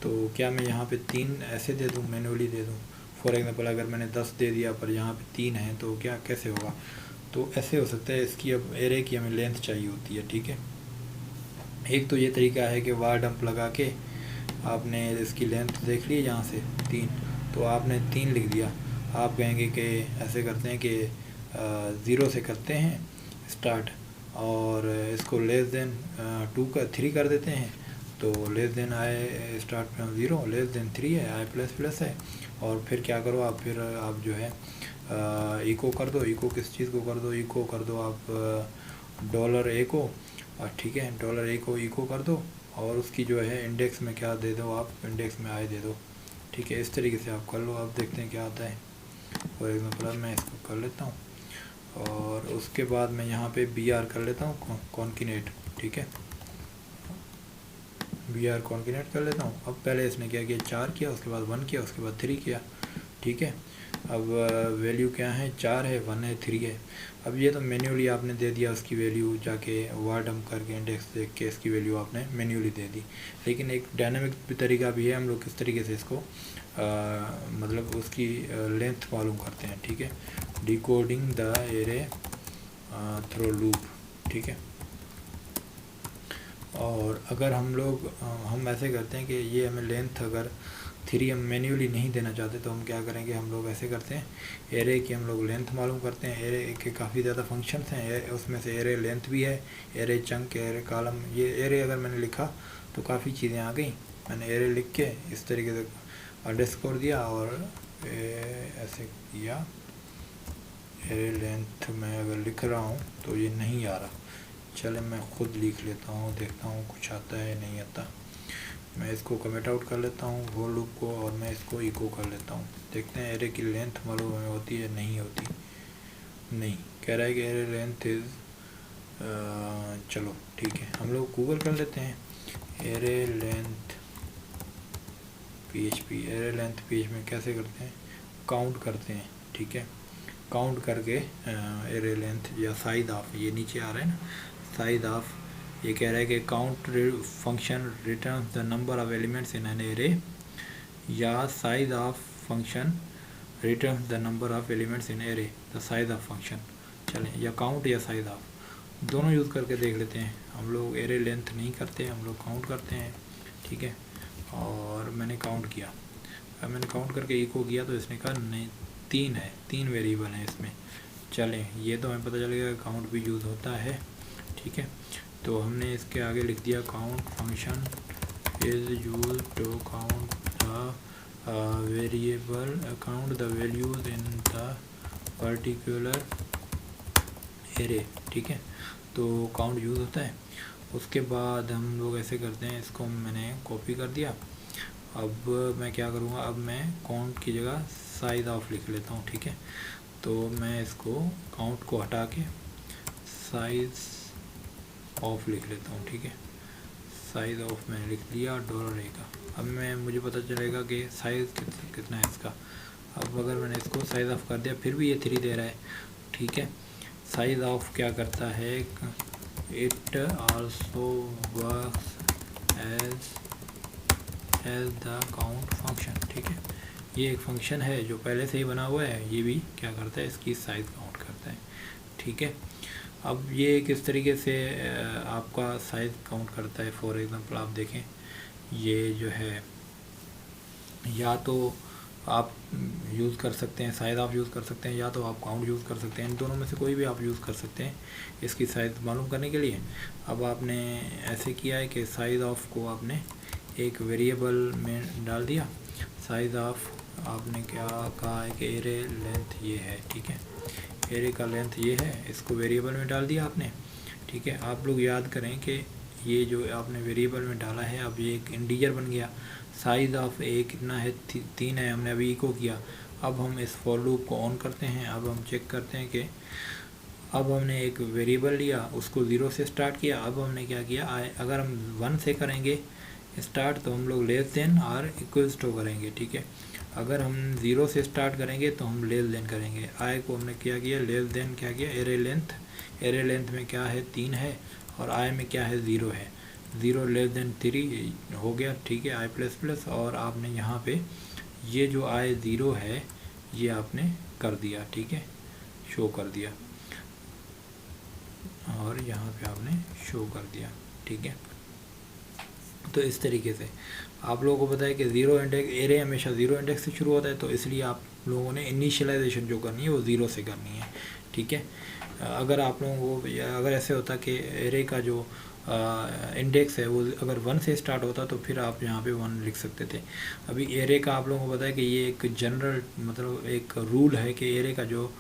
तो क्या मैं यहाँ पे 3 ऐसे दे दूँ, मैनुअली दे दूँ। फॉर एग्ज़ाम्पल अगर मैंने 10 दे दिया पर यहाँ पे 3 है, तो क्या कैसे होगा, तो ऐसे हो सकता है। इसकी अब एरे की हमें लेंथ चाहिए होती है, ठीक है। एक तो ये तरीका है कि वार डंप लगा के आपने इसकी लेंथ देख ली यहाँ से 3, तो आपने 3 लिख दिया। आप कहेंगे कि ऐसे करते हैं कि 0 से करते हैं स्टार्ट और इसको लेस देन 3 कर देते हैं। तो लेस देन आई स्टार्ट में 0, लेस देन 3 है, आई प्लस प्लस है। और फिर क्या करो आप, फिर आप जो है इको कर दो। इको किस चीज़ को कर दो, इको कर दो आप $A को, ठीक है, $A को इको कर दो और उसकी जो है इंडेक्स में क्या दे दो आप, इंडेक्स में आई दे दो, ठीक है। इस तरीके से आप कर लो। आप देखते हैं क्या आता है। फॉर एग्जांपल मैं इसको कर लेता हूँ और उसके बाद मैं यहाँ पे BR कर लेता हूँ कॉन्किनेट, ठीक है, BR कॉन्किनेट कर लेता हूँ। अब पहले इसने क्या किया, 4 किया, उसके बाद 1 किया, उसके बाद 3 किया, ठीक है। अब वैल्यू क्या है, 4 है, 1 है, 3 है। अब ये तो मैन्युअली आपने दे दिया उसकी वैल्यू, जाके वार डंप करके इंडेक्स देख के इसकी वैल्यू आपने मैन्युअली दे दी। लेकिन एक डायनामिक तरीका भी है, हम लोग किस तरीके से इसको मतलब उसकी लेंथ मालूम करते हैं, ठीक है। Decoding the array through loop, ठीक है। और अगर हम ऐसे करते हैं कि ये हमें लेंथ अगर 3 हम मैन्युअली नहीं देना चाहते तो हम क्या करेंगे, हम लोग ऐसे करते हैं, एरे की हम लोग लेंथ मालूम करते हैं। एरे के काफ़ी ज़्यादा फंक्शंस हैं, उसमें से एरे लेंथ भी है, एरे चंक, एरे कॉलम। ये एरे अगर मैंने लिखा तो काफ़ी चीज़ें आ गई। मैंने एरे लिख के इस तरीके से अंडरस्कोर दिया और ऐसे किया। एरे लेंथ में अगर लिख रहा हूँ तो ये नहीं आ रहा, चले मैं खुद लिख लेता हूँ, देखता हूँ कुछ आता है नहीं आता। मैं इसको कमेंट आउट कर लेता हूँ फॉर लूप को और मैं इसको इको कर लेता हूँ। देखते हैं एरे की लेंथ मालूम हमें होती है नहीं होती। नहीं, कह रहा है कि एरे लेंथ इज़, चलो ठीक है, हम लोग गूगल कर लेते हैं array length PHP। Array length PHP में कैसे करते हैं, काउंट करते हैं, ठीक है। काउंट करके एरे लेंथ या साइज ऑफ, ये नीचे आ रहा है ना, साइज ऑफ, ये कह रहा है कि count function return the number of elements in an array, या size of function return the number of elements in array, the size of function. चलें, या काउंट या साइज ऑफ, दोनों यूज़ करके देख लेते हैं। हम लोग एरे लेंथ नहीं करते, हम लोग काउंट करते हैं, ठीक है। और मैंने काउंट किया, अब मैंने काउंट करके इको किया तो इसने कहा नहीं 3 है, 3 वेरिएबल हैं इसमें। चलें, ये तो हमें पता चलेगा काउंट भी यूज़ होता है, ठीक है। तो हमने इसके आगे लिख दिया count function is used to count the variable, count the values in the particular array, ठीक है। तो काउंट यूज़ होता है। उसके बाद हम लोग ऐसे करते हैं, इसको मैंने कॉपी कर दिया। अब मैं क्या करूँगा, अब मैं काउंट की जगह साइज ऑफ लिख लेता हूँ, ठीक है। तो मैं इसको काउंट को हटा के साइज ऑफ लिख लेता हूँ, ठीक है। साइज ऑफ मैंने लिख लिया $A का। अब मुझे पता चलेगा कि साइज़ कितना है इसका। अब अगर मैंने इसको साइज ऑफ कर दिया फिर भी ये 3 दे रहा है, ठीक है। साइज ऑफ क्या करता है, it also works as the count function, ठीक है। ये एक फंक्शन है जो पहले से ही बना हुआ है, ये भी क्या करता है, इसकी साइज़ काउंट करता है, ठीक है। अब ये किस तरीके से आपका साइज़ काउंट करता है। फॉर एग्जांपल आप देखें, ये जो है या तो आप यूज़ कर सकते हैं, साइज़ ऑफ यूज़ कर सकते हैं, या तो आप काउंट यूज़ कर सकते हैं। इन दोनों में से कोई भी आप यूज़ कर सकते हैं इसकी साइज़ मालूम करने के लिए। अब आपने ऐसे किया है कि साइज़ ऑफ को आपने एक वेरिएबल में डाल दिया। साइज़ ऑफ आपने क्या कहा है कि एरे लेंथ ये है, ठीक है, एरे का लेंथ ये है, इसको वेरिएबल में डाल दिया आपने, ठीक है। आप लोग याद करें कि ये जो आपने वेरिएबल में डाला है अब ये एक इंटीजर बन गया। साइज़ ऑफ ए कितना है, 3 है, हमने अभी इको किया। अब हम इस फॉर लूप को ऑन करते हैं। अब हम चेक करते हैं कि अब हमने एक वेरिएबल लिया, उसको 0 से स्टार्ट किया। अब हमने क्या किया, अगर हम 1 से करेंगे स्टार्ट तो हम लोग लेस देन और इक्वल्स टू करेंगे, ठीक है। अगर हम 0 से स्टार्ट करेंगे तो हम लेस देन करेंगे। आई को हमने क्या किया, लेस देन क्या किया, एरे लेंथ, एरे लेंथ में क्या है 3 है और आई में क्या है 0 है, 0 लेस देन 3 हो गया, ठीक है, आई प्लस प्लस। और आपने यहाँ पे ये जो आई 0 है ये आपने कर दिया, ठीक है, शो कर दिया। और यहाँ पे आपने शो कर दिया। ठीक है, तो इस तरीके से आप लोगों को पता है कि ज़ीरो इंडेक्स एरे हमेशा ज़ीरो इंडेक्स से शुरू होता है, तो इसलिए आप लोगों ने इनिशियलाइजेशन जो करनी है वो ज़ीरो से करनी है। ठीक है, अगर आप लोगों को अगर ऐसे होता कि एरे का जो इंडेक्स है वो अगर 1 से स्टार्ट होता तो फिर आप यहाँ पे 1 लिख सकते थे। अभी एरे का आप लोगों को पता है कि ये एक जनरल मतलब एक रूल है कि एरे का जो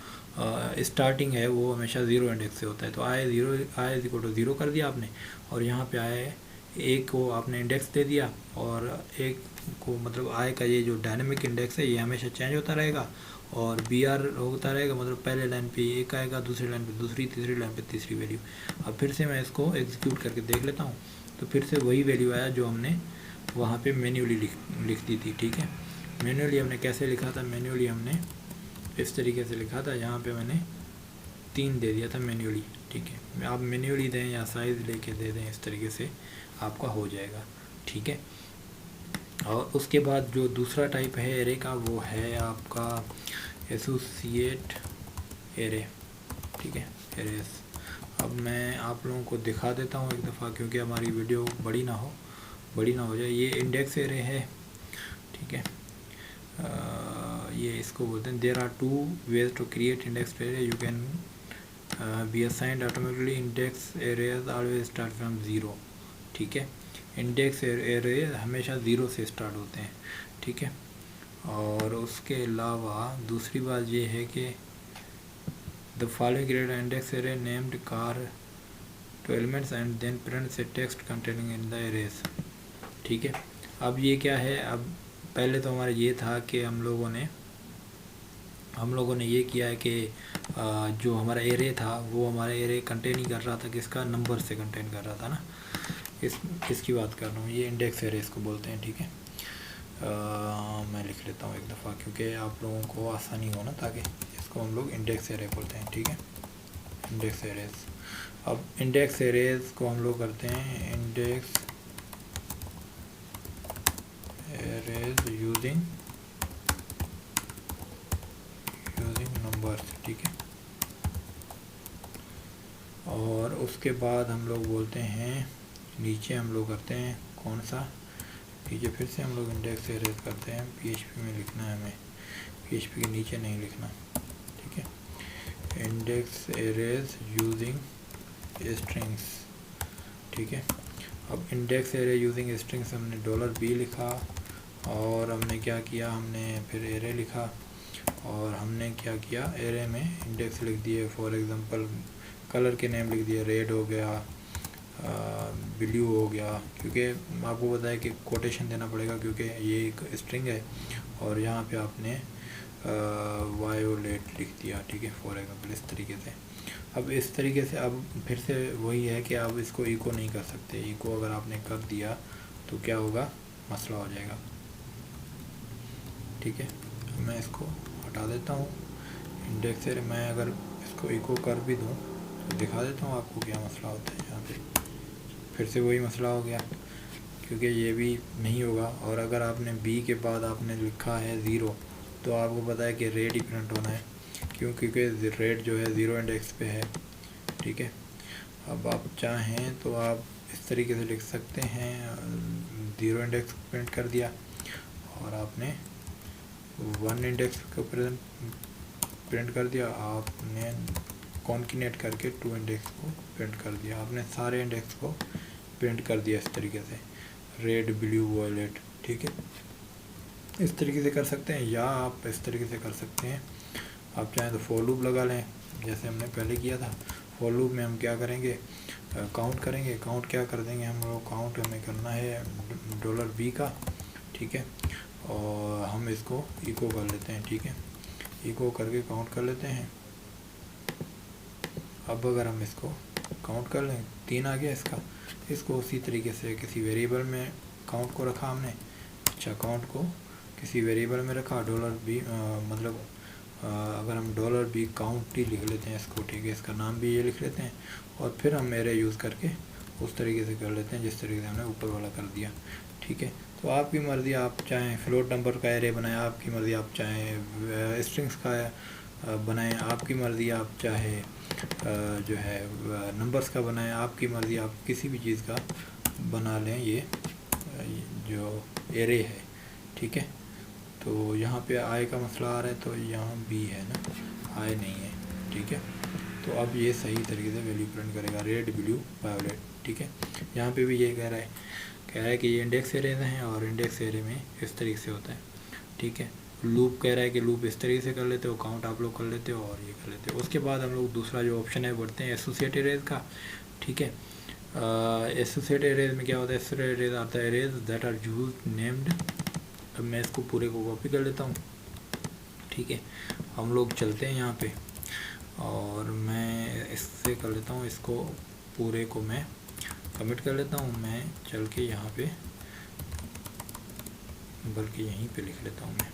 स्टार्टिंग है वो हमेशा ज़ीरो इंडेक्स से होता है। तो I is equal to zero कर दिया आपने, और यहाँ पे आए एक को आपने इंडेक्स दे दिया, और एक को मतलब आई का ये जो डायनेमिक इंडेक्स है ये हमेशा चेंज होता रहेगा, और बी आर होता रहेगा, मतलब पहले लाइन पे एक आएगा, दूसरी लाइन पे दूसरी, तीसरी लाइन पे तीसरी वैल्यू। अब फिर से मैं इसको एग्जीक्यूट करके देख लेता हूँ, तो फिर से वही वैल्यू आया जो हमने वहाँ पे मैन्युअली लिख दी थी। ठीक है, मैन्युअली हमने कैसे लिखा था, मैन्युअली हमने इस तरीके से लिखा था, यहाँ पे मैंने 3 दे दिया था मैन्युअली। ठीक है, आप मैन्युअली दें या साइज़ लेके दे दें, इस तरीके से आपका हो जाएगा। ठीक है, और उसके बाद जो दूसरा टाइप है एरे का वो है आपका एसोसिएट एरे। ठीक है, एरेस। अब मैं आप लोगों को दिखा देता हूँ एक दफ़ा, क्योंकि हमारी वीडियो बड़ी ना हो जाए। ये इंडेक्स एरे है। ठीक है, ये इसको बोलते हैं there are 2 ways to create index array, you can be assigned automatically. Index arrays always start from 0। ठीक है, इंडेक्स एरे हमेशा 0 से स्टार्ट होते हैं। ठीक है, और उसके अलावा दूसरी बात ये है कि the following create index array named car two elements and then print से text containing in the arrays. ठीक है, अब ये क्या है, अब पहले तो हमारा ये था कि हम लोगों ने ये किया है कि जो हमारा एरे था वो हमारा एरे कंटेन ही कर रहा था, किसका, नंबर से कंटेन कर रहा था ना। इसकी बात कर रहा हूँ, ये इंडेक्स एरे इसको बोलते हैं। ठीक है, मैं लिख लेता हूँ एक दफ़ा, क्योंकि आप लोगों को आसानी हो ना, ताकि इसको हम लोग इंडेक्स एरे बोलते हैं। ठीक है, इंडेक्स एरेज। अब इंडेक्स एरेज को हम लोग करते हैं इंडेक्स एरेज यूजिंग नंबर्स। ठीक है, और उसके बाद हम लोग बोलते हैं नीचे हम लोग करते हैं कौन सा, नीचे फिर से हम लोग इंडेक्स एरेज करते हैं। PHP में लिखना है हमें, PHP के नीचे नहीं लिखना। ठीक है, इंडेक्स एरेज यूजिंग स्ट्रिंग्स। ठीक है, अब इंडेक्स एरे यूजिंग स्ट्रिंग्स हमने $B लिखा, और हमने क्या किया, हमने फिर एरे लिखा, और हमने क्या किया, एरे में इंडेक्स लिख दिए। फॉर एग्जांपल कलर के नेम लिख दिए, रेड हो गया, ब्लू हो गया, क्योंकि आपको पता है कि कोटेशन देना पड़ेगा, क्योंकि ये एक स्ट्रिंग है, और यहाँ पे आपने वायोलेट लिख दिया। ठीक है, फॉर एग्जांपल इस तरीके से। अब इस तरीके से अब फिर से वही है कि आप इसको इको नहीं कर सकते। इको अगर आपने कर दिया तो क्या होगा, मसला हो जाएगा। ठीक है, मैं इसको हटा देता हूँ इंडेक्स एरे। मैं अगर इसको इको कर भी दूँ तो दिखा देता हूँ आपको क्या मसला होता है। यहाँ पे फिर से वही मसला हो गया, क्योंकि ये भी नहीं होगा। और अगर आपने बी के बाद आपने लिखा है 0, तो आपको पता है कि रेड ही प्रिंट होना है, क्योंकि रेड जो है 0 इंडेक्स पे है। ठीक है, अब आप चाहें तो आप इस तरीके से लिख सकते हैं, 0 इंडेक्स प्रिंट कर दिया, और आपने 1 इंडेक्स को प्रिंट कर दिया, आपने कॉन्किनेट करके 2 इंडेक्स को प्रिंट कर दिया, आपने सारे इंडेक्स को प्रिंट कर दिया इस तरीके से, रेड ब्लू वायलेट। ठीक है, इस तरीके से कर सकते हैं, या आप इस तरीके से कर सकते हैं। आप चाहें तो फॉर लूप लगा लें, जैसे हमने पहले किया था। फॉर लूप में हम क्या करेंगे, काउंट करेंगे। काउंट क्या कर देंगे हम लोग, काउंट हमें करना है $B का। ठीक है, और हम इसको इको कर लेते हैं। ठीक है, इको करके काउंट कर लेते हैं। अब अगर हम इसको काउंट कर लें, 3 आ गया इसको उसी तरीके से किसी वेरिएबल में काउंट को रखा हमने। अच्छा, काउंट को किसी वेरिएबल में रखा, $B मतलब अगर हम $B काउंट ही लिख लेते हैं इसको। ठीक है, इसका नाम भी ये लिख लेते हैं, और फिर हम एरे यूज़ करके उस तरीके से कर लेते हैं जिस तरीके से हमने ऊपर वाला कर दिया। ठीक है, तो आपकी मर्ज़ी, आप चाहें फ्लोट नंबर का एरे बनाएं, आपकी मर्ज़ी, आप चाहें स्ट्रिंग्स का बनाएं, आपकी मर्ज़ी। आप चाहे जो है नंबर्स का बनाएं, आपकी मर्ज़ी, आप किसी भी चीज़ का बना लें। ये जो एरे है, ठीक है। तो यहाँ पे आई का मसला आ रहा है, तो यहाँ बी है ना, आई नहीं है, ठीक है। तो अब ये सही तरीके से वैल्यू प्रिंट करेगा, रेड ब्लू वायोलेट, ठीक है। यहाँ पे भी ये कह रहा है कि ये इंडेक्स एरे हैं और इंडेक्स एरे में इस तरीके से होता है, ठीक है। लूप कह रहा है कि लूप इस तरीके से कर लेते हो, काउंट आप लोग कर लेते हो और ये कर लेते हो। उसके बाद हम लोग दूसरा जो ऑप्शन है बढ़ते हैं एसोसिएट एरेज का, ठीक है। एसोसिएट एरेज में क्या होता है, एसोसिएट एरेज आता है arrays that are use named. अब मैं इसको पूरे को कॉपी कर लेता हूँ, ठीक है। हम लोग चलते हैं यहाँ पे और मैं इससे कर लेता हूँ, इसको पूरे को मैं कमिट कर लेता हूँ। मैं चल के यहाँ पे, बल्कि यहीं पे लिख लेता हूँ मैं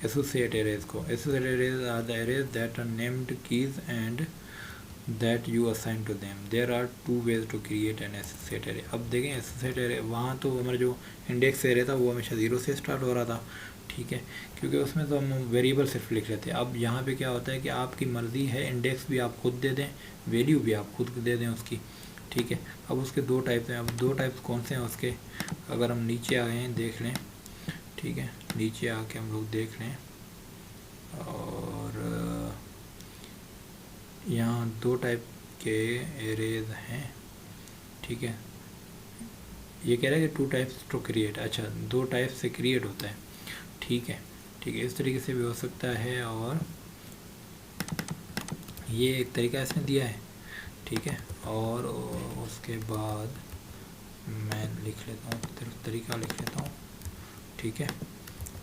एसोसिएट एरेज को। Associate arrays are the arrays that are named keys and that you assign to them. There are two ways to create an associate array. अब देखें एसोसिएट एरे, वहाँ तो हमारा जो इंडेक्स एरे था वो हमेशा 0 से स्टार्ट हो रहा था, ठीक है, क्योंकि उसमें तो हम वेरिएबल सिर्फ लिख लेते हैं। अब यहाँ पे क्या होता है कि आपकी मर्ज़ी है, इंडेक्स भी आप खुद दे दें, वैल्यू भी आप खुद दे दें उसकी, ठीक है। अब उसके दो टाइप्स हैं। अब दो टाइप्स कौन से हैं उसके, अगर हम नीचे आए हैं देख लें, ठीक है, नीचे आके हम लोग देख लें और यहाँ दो टाइप के एरेज हैं, ठीक है। ये कह रहा है कि 2 टाइप्स टू क्रिएट, अच्छा 2 टाइप से क्रिएट होता है, ठीक है, ठीक है। इस तरीके से भी हो सकता है और ये एक तरीका इसने दिया है, ठीक है। और उसके बाद मैं लिख लेता हूँ, तरीका लिख लेता हूँ, ठीक है।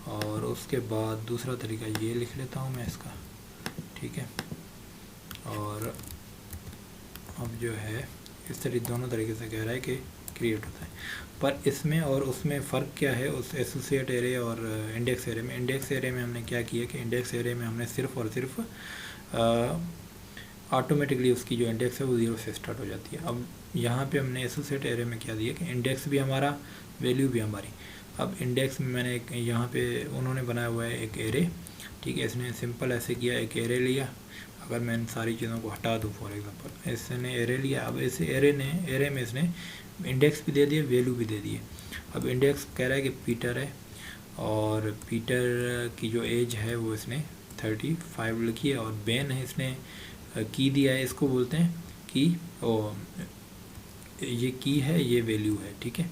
और उसके बाद दूसरा तरीका ये लिख लेता हूँ मैं इसका, ठीक है। और अब जो है इस तरीके दोनों तरीके से कह रहा है कि क्रिएट होता है। पर इसमें और उसमें फ़र्क क्या है, उस एसोसिएट एरे और इंडेक्स एरे में। इंडेक्स एरे में हमने क्या किया कि इंडेक्स एरे में हमने सिर्फ और सिर्फ ऑटोमेटिकली उसकी जो इंडेक्स है वो 0 से स्टार्ट हो जाती है। अब यहाँ पे हमने एसोसिएट एरे में क्या दिया कि इंडेक्स भी हमारा, वैल्यू भी हमारी। अब इंडेक्स में मैंने एक यहाँ पे उन्होंने बनाया हुआ है एक एरे, ठीक है। इसने सिंपल ऐसे किया, एक एरे लिया। अगर मैं इन सारी चीज़ों को हटा दूँ, फॉर एग्जांपल इसने एरे लिया। अब इस एरे में इसने इंडेक्स भी दे दिए, वैल्यू भी दे दिए। अब इंडेक्स कह रहा है कि पीटर है और पीटर की जो एज है वो इसने 35 लिखी है। और बेन है, इसने की दिया है, इसको बोलते हैं की। ये की है, ये वैल्यू है, ठीक है।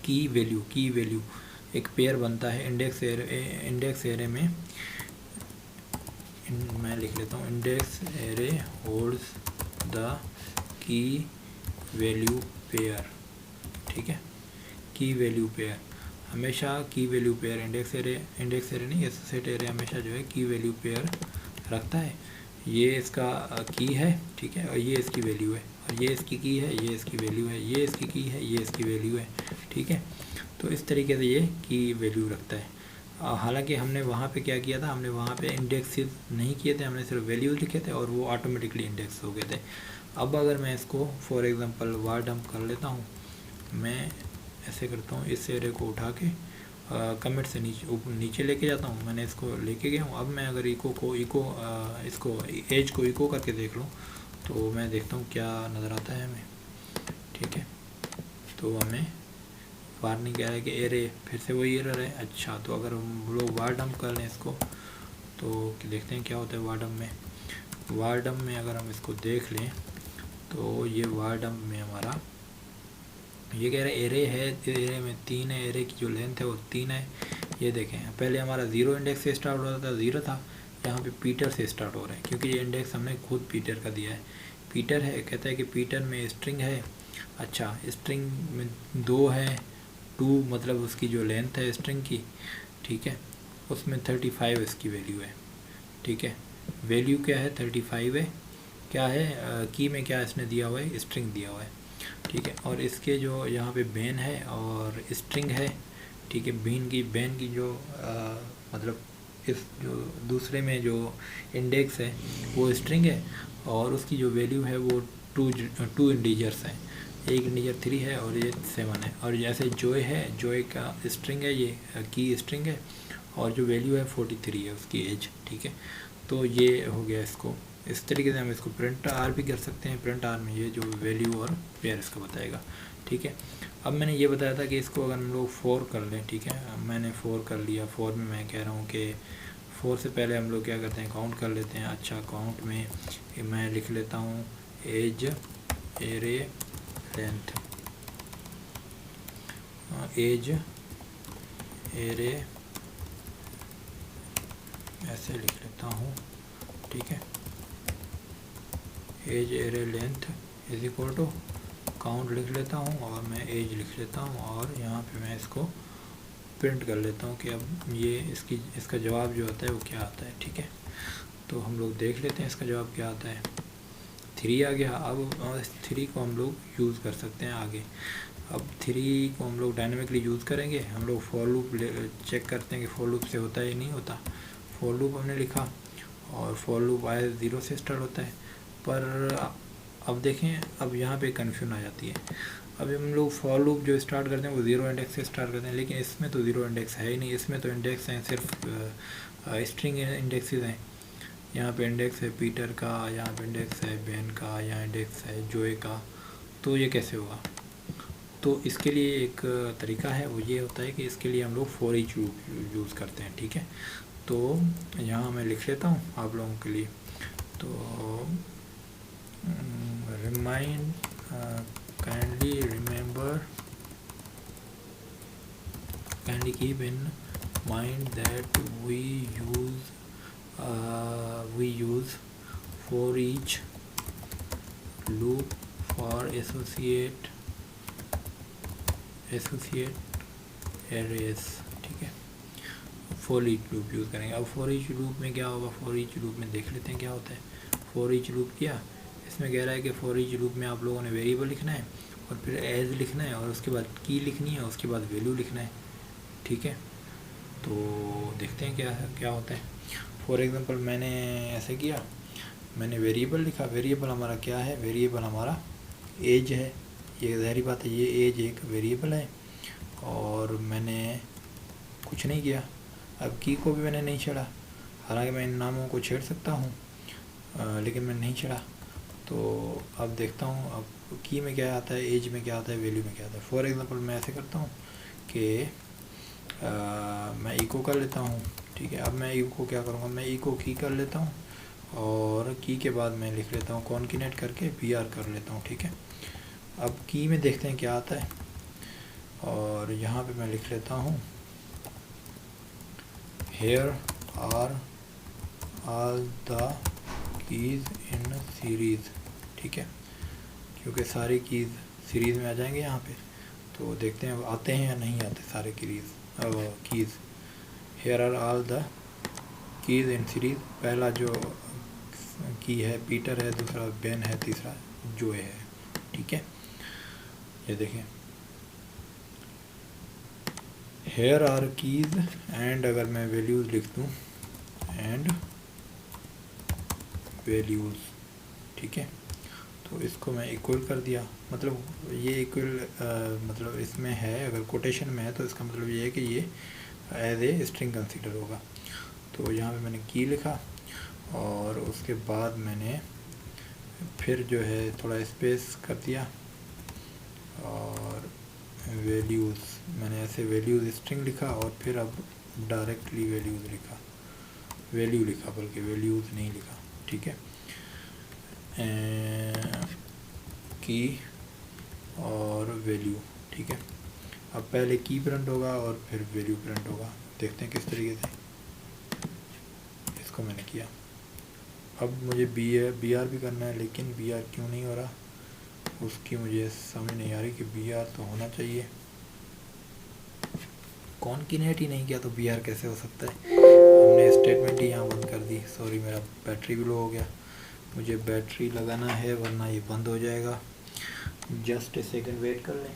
की वैल्यू एक पेयर बनता है इंडेक्स एरे में। मैं लिख लेता हूँ, index array holds the key value pair, ठीक है। की वैल्यू पेयर हमेशा, की वैल्यू पेयर इंडेक्स एरे नहीं, एसोसिएट एरे हमेशा जो है की वैल्यू पेयर रखता है। ये इसका की है, ठीक है, और ये इसकी वैल्यू है, और ये इसकी की है, ये इसकी वैल्यू है, ये इसकी की है, ये इसकी वैल्यू है, ठीक है। तो इस तरीके से ये की वैल्यू रखता है। हालांकि हमने वहाँ पे क्या किया था, हमने वहाँ पे इंडेक्स नहीं किए थे, हमने सिर्फ वैल्यूज लिखे थे और वो ऑटोमेटिकली इंडेक्स हो गए थे। अब अगर मैं इसको फॉर एग्जांपल वार डंप कर लेता हूँ, मैं ऐसे करता हूँ, इस एरे को उठा के कमिट से नीचे लेके जाता हूँ। मैंने इसको लेके गया हूँ। अब मैं अगर इसको एज को इको करके देख लूँ तो मैं देखता हूँ क्या नज़र आता है हमें, ठीक है। तो हमें वार्निंग कह रहा है कि एरे, फिर से वही एरर है। अच्छा, तो अगर हम लोग वार डंप कर लें इसको तो देखते हैं क्या होता है वार डंप में अगर हम इसको देख लें तो ये वार डंप में हमारा ये कह रहा है एरे है, एरे में 3 है, एरे की जो लेंथ है वो 3 है। ये देखें, पहले हमारा 0 इंडेक्स से स्टार्ट हो रहा था, 0 था, यहाँ पे पीटर से स्टार्ट हो रहा है क्योंकि ये इंडेक्स हमने खुद पीटर का दिया है। पीटर है, कहता है कि पीटर में स्ट्रिंग है। अच्छा, स्ट्रिंग में 2 है, 2 मतलब उसकी जो लेंथ है स्ट्रिंग की, ठीक है, उसमें 35 इसकी वैल्यू है, ठीक है। वैल्यू क्या है, 35 है। क्या है की में क्या इसने दिया हुआ है, स्ट्रिंग दिया हुआ है, ठीक है। और इसके जो यहाँ पे बेन है और स्ट्रिंग है, ठीक है। बेन की जो मतलब इस जो दूसरे में जो इंडेक्स है वो स्ट्रिंग है और उसकी जो वैल्यू है वो 2 इंटीजर्स हैं, एक इंटीजर 3 है और ये 7 है। और जैसे जॉय है, जॉय का स्ट्रिंग है, ये की स्ट्रिंग है और जो वैल्यू है 43 है उसकी एज, ठीक है। तो ये हो गया। इसको इस तरीके से हम इसको प्रिंट आर भी कर सकते हैं। प्रिंट आर में ये जो वैल्यू और पेयर इसका बताएगा, ठीक है। अब मैंने ये बताया था कि इसको अगर हम लोग 4 कर लें, ठीक है। अब मैंने 4 कर लिया। 4 में मैं कह रहा हूँ कि 4 से पहले हम लोग क्या करते हैं, काउंट कर लेते हैं। अच्छा, काउंट में मैं लिख लेता हूँ as array length, as array ऐसे लिख लेता हूँ, ठीक है। As array length is equal to count लिख लेता हूँ और मैं एज लिख लेता हूँ और यहाँ पे मैं इसको प्रिंट कर लेता हूँ कि अब ये इसका जवाब जो आता है वो क्या आता है, ठीक है। तो हम लोग देख लेते हैं इसका जवाब क्या आता है। 3 आ गया। अब 3 को हम लोग यूज़ कर सकते हैं आगे। अब 3 को हम लोग डायनेमिकली यूज़ करेंगे। हम लोग फॉर लूप चेक करते हैं कि फॉर लूप से होता है या नहीं होता। फॉर लूप हमने लिखा और फॉर लूप आया 0 से स्टार्ट होता है। पर अब देखें, अब यहाँ पे कन्फ्यूजन आ जाती है। अब हम लोग फॉर लूप जो स्टार्ट करते हैं वो 0 इंडेक्स से स्टार्ट करते हैं, लेकिन इसमें तो 0 इंडेक्स है ही नहीं। इसमें तो इंडेक्स हैं सिर्फ स्ट्रिंग इंडेक्सेस हैं। यहाँ पे इंडेक्स है पीटर का, यहाँ पे इंडेक्स है बेन का, यहाँ इंडेक्स है जोए का। तो ये कैसे होगा? तो इसके लिए एक तरीका है, वो ये होता है कि इसके लिए हम लोग फॉर ईच लूप यूज़ करते हैं, ठीक है। तो यहाँ मैं लिख लेता हूँ आप लोगों के लिए। तो remind kindly keep in mind that we use for each loop for associate arrays, ठीक है। फॉर ईच लूप यूज़ करेंगे। अब फॉर ईच लूप में क्या होगा? फॉर ईच लूप में देख लेते हैं क्या होता है। फॉर ईच लूप किया, इसमें कह रहा है कि फॉर ईच लूप में आप लोगों ने वेरिएबल लिखना है और फिर एज लिखना है और उसके बाद की लिखनी है, उसके बाद वैल्यू लिखना है, ठीक है। तो देखते हैं क्या होता है। फॉर एग्जांपल मैंने ऐसे किया, मैंने वेरिएबल लिखा। वेरिएबल हमारा क्या है? वेरिएबल हमारा एज है। ये ज़ाहिर बात है, ये एज एक वेरिएबल है और मैंने कुछ नहीं किया। अब की को भी मैंने नहीं छेड़ा, हालांकि मैं इन नामों को छेड़ सकता हूँ लेकिन मैं नहीं छेड़ा। तो अब देखता हूँ अब की में क्या आता है, एज में क्या आता है, वैल्यू में क्या आता है। फॉर एग्जांपल मैं ऐसे करता हूँ कि मैं इको कर लेता हूँ, ठीक है। अब मैं इको क्या करूँगा, मैं इको की कर लेता हूँ और की के बाद मैं लिख लेता हूँ कॉन्किनेट करके BR कर लेता हूँ, ठीक है। अब की में देखते हैं क्या आता है और यहाँ पे मैं लिख लेता हूँ here are all the keys in series, ठीक है, क्योंकि सारी कीज़ सीरीज़ में आ जाएंगे यहाँ पे। तो देखते हैं आते हैं या नहीं आते सारे keys. here are all the keys in series। पहला जो की है पीटर है, दूसरा बेन है, तीसरा जोए है, ठीक है। ये देखें here are keys एंड अगर मैं वैल्यूज़ लिख दूँ एंड वैल्यूज़, ठीक है। तो इसको मैं इक्वल कर दिया, मतलब ये इक्वल मतलब इसमें है, अगर कोटेशन में है तो इसका मतलब ये है कि ये एज ए स्ट्रिंग कंसीडर होगा। तो यहाँ पे मैंने की लिखा और उसके बाद मैंने फिर जो है थोड़ा स्पेस कर दिया और वैल्यूज़, मैंने ऐसे वैल्यूज़ स्ट्रिंग लिखा और फिर अब डायरेक्टली वैल्यूज़ लिखा, वैल्यू लिखा बल्कि वैल्यूज़ नहीं लिखा, ठीक है। की और वैल्यू, ठीक है। अब पहले की प्रिंट होगा और फिर वैल्यू प्रिंट होगा। देखते हैं किस तरीके से। इसको मैंने किया। अब मुझे BR भी करना है, लेकिन BR क्यों नहीं हो रहा उसकी मुझे समझ नहीं आ रही कि BR तो होना चाहिए। कॉन्किनेट ही नहीं किया तो BR कैसे हो सकता है? हमने स्टेटमेंट ही यहाँ बंद कर दी। सॉरी, मेरा बैटरी भी लो हो गया, मुझे बैटरी लगाना है वरना ये बंद हो जाएगा। जस्ट ए सेकंड वेट कर लें।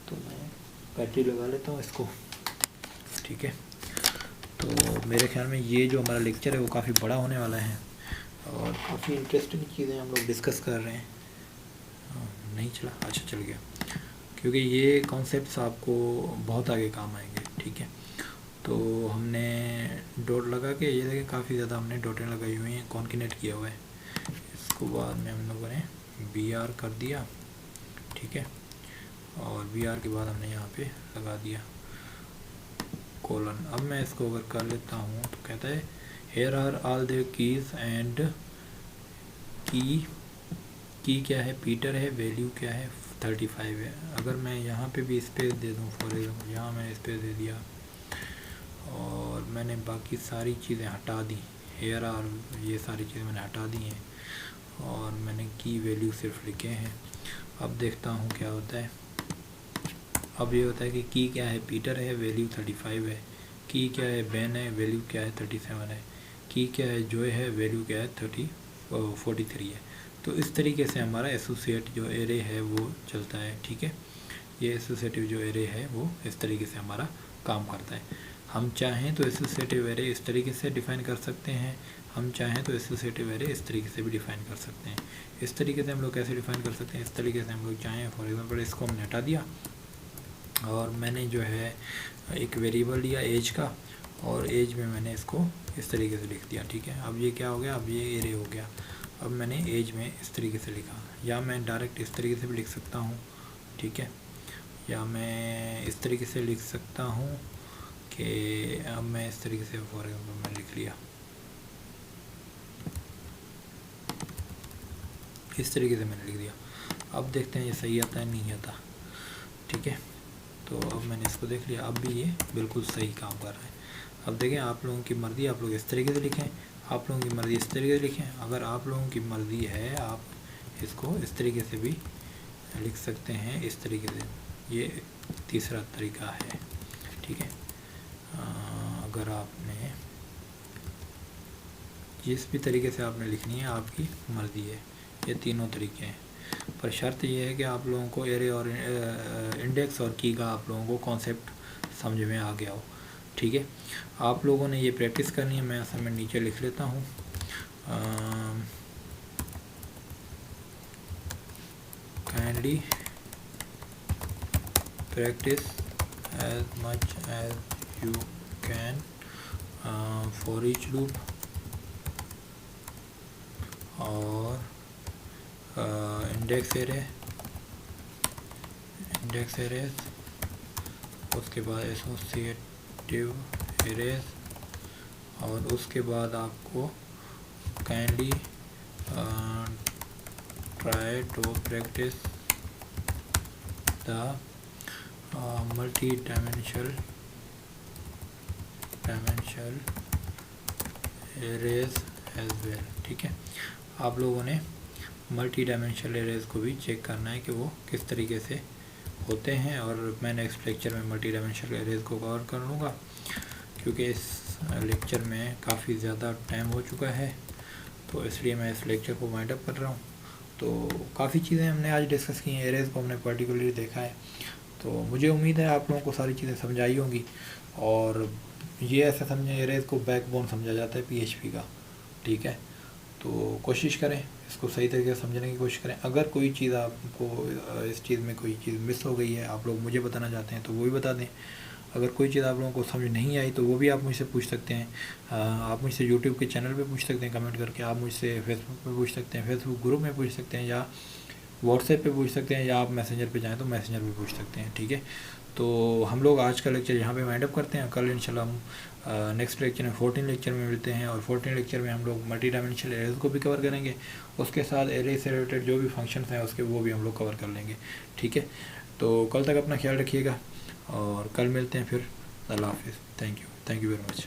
तो मैं बैटरी लगा लेता हूँ इसको, ठीक है। तो मेरे ख्याल में ये जो हमारा लेक्चर है वो काफ़ी बड़ा होने वाला है और काफ़ी इंटरेस्टिंग चीज़ें हम लोग डिस्कस कर रहे हैं। नहीं चला, अच्छा चल गया, क्योंकि ये कॉन्सेप्ट्स आपको बहुत आगे काम आएंगे, ठीक है। तो हमने डॉट लगा के, ये देखिए काफ़ी ज़्यादा हमने डॉटें लगाई हुई हैं, कॉन्किनेट किया हुआ है। इसको बाद में हम लोगों ने BR कर दिया, ठीक है, और BR के बाद हमने यहाँ पे लगा दिया कोलन। अब मैं इसको अगर कर लेता हूँ तो कहता है here are all the keys and key क्या है, पीटर है, वैल्यू क्या है 35 है। अगर मैं यहाँ पे भी स्पेस दे दूँ, फॉर एग्जाम्पल यहाँ मैंने स्पेस दे दिया और मैंने बाकी सारी चीज़ें हटा दी, हेयर आर ये सारी चीज़ें मैंने हटा दी हैं और मैंने की वैल्यू सिर्फ लिखे हैं। अब देखता हूँ क्या होता है। अब ये होता है कि की क्या है, पीटर है, वैल्यू 35 है। की क्या है, बेन है, वैल्यू क्या है 37 है। की क्या है, जॉय है, वैल्यू क्या है 43 है। तो इस तरीके से हमारा एसोसिएट जो एरे है वो चलता है, ठीक है। ये एसोसिएटिव जो एरे है वो इस तरीके से हमारा काम करता है। हम चाहें तो एसोसिएटिव एरे इस तरीके से डिफ़ाइन कर सकते हैं, हम चाहें तो एसोसिएटिव एरे इस तरीके से भी डिफ़ाइन कर सकते हैं। इस तरीके से हम लोग कैसे डिफ़ाइन कर सकते हैं, इस तरीके से हम लोग चाहें, फॉर एग्जांपल इसको हमने हटा दिया और मैंने जो है एक वेरिएबल लिया एज का, और एज में मैंने इसको इस तरीके से लिख दिया, ठीक है। अब ये क्या हो गया, अब ये एरे हो गया। अब मैंने एज में इस तरीके से लिखा, या मैं डायरेक्ट इस तरीके से भी लिख सकता हूँ, ठीक है, या मैं इस तरीके से लिख सकता हूँ कि अब मैं इस तरीके से फॉर एग्जाम्पल मैं लिख लिया, इस तरीके से मैंने लिख दिया। अब देखते हैं ये सही आता है नहीं आता, ठीक है। तो अब मैंने इसको देख लिया, अब भी ये बिल्कुल सही काम कर रहा है। अब देखें, आप लोगों की मर्ज़ी, आप लोग इस तरीके से लिखें, आप लोगों की मर्ज़ी इस तरीके से लिखें। अगर आप लोगों की मर्ज़ी है आप इसको इस तरीके से भी लिख सकते हैं, इस तरीके से, ये तीसरा तरीका है, ठीक है। अगर आपने जिस भी तरीके से आपने लिखनी है आपकी मर्ज़ी है, ये तीनों तरीके हैं। पर शर्त ये है कि आप लोगों को एरे और इंडेक्स और की का आप लोगों को कॉन्सेप्ट समझ में आ गया हो, ठीक है। आप लोगों ने ये प्रैक्टिस करनी है। मैं असल में नीचे लिख लेता हूँ, kindly practice as much as you can for each loop और इंडेक्स एरेज, उसके बाद एसोसिएटिव एरेज, और उसके बाद आपको kindly try to practice the multi dimensional arrays as well, ठीक है। आप लोगों ने मल्टी डायमेंशनल एरेज को भी चेक करना है कि वो किस तरीके से होते हैं, और मैं नेक्स्ट लेक्चर में मल्टी डायमेंशनल एरेज को कवर कर लूँगा, क्योंकि इस लेक्चर में काफ़ी ज़्यादा टाइम हो चुका है, तो इसलिए मैं इस लेक्चर को वाइंड अप कर रहा हूँ। तो काफ़ी चीज़ें हमने आज डिस्कस की हैं, एरेज को हमने पर्टिकुलरली देखा है। तो मुझे उम्मीद है आप लोगों को सारी चीज़ें समझाई होंगी, और ये ऐसा समझें, एरेज को बैकबोन समझा जाता है PHP का, ठीक है। तो कोशिश करें इसको सही तरीके से समझने की कोशिश करें। अगर कोई चीज़ आपको इस चीज़ में कोई चीज़ मिस हो गई है, आप लोग मुझे बताना चाहते हैं तो वो भी बता दें। अगर कोई चीज़ आप लोगों को समझ नहीं आई तो वो भी आप मुझसे पूछ सकते हैं। आप मुझसे यूट्यूब के चैनल पे पूछ सकते हैं कमेंट करके, आप मुझसे फेसबुक पे पूछ सकते हैं, फेसबुक ग्रुप में पूछ सकते हैं, या व्हाट्सएप पे पूछ सकते हैं, या आप मैसेंजर पे जाएँ तो मैसेंजर पे पूछ सकते हैं, ठीक है। तो हम लोग आज का लेक्चर यहाँ पे वाइंड अप करते हैं। कल इंशाल्लाह हम नेक्स्ट लेक्चर में 14 लेक्चर में मिलते हैं, और 14 लेक्चर में हम लोग मल्टी डायमेंशनल एरेज को भी कवर करेंगे, उसके साथ एरे से रिलेटेड जो भी फंक्शंस हैं उसके वो भी हम लोग कवर कर लेंगे, ठीक है। तो कल तक अपना ख्याल रखिएगा और कल मिलते हैं फिर। अल्लाह हाफिज़। Thank you very much.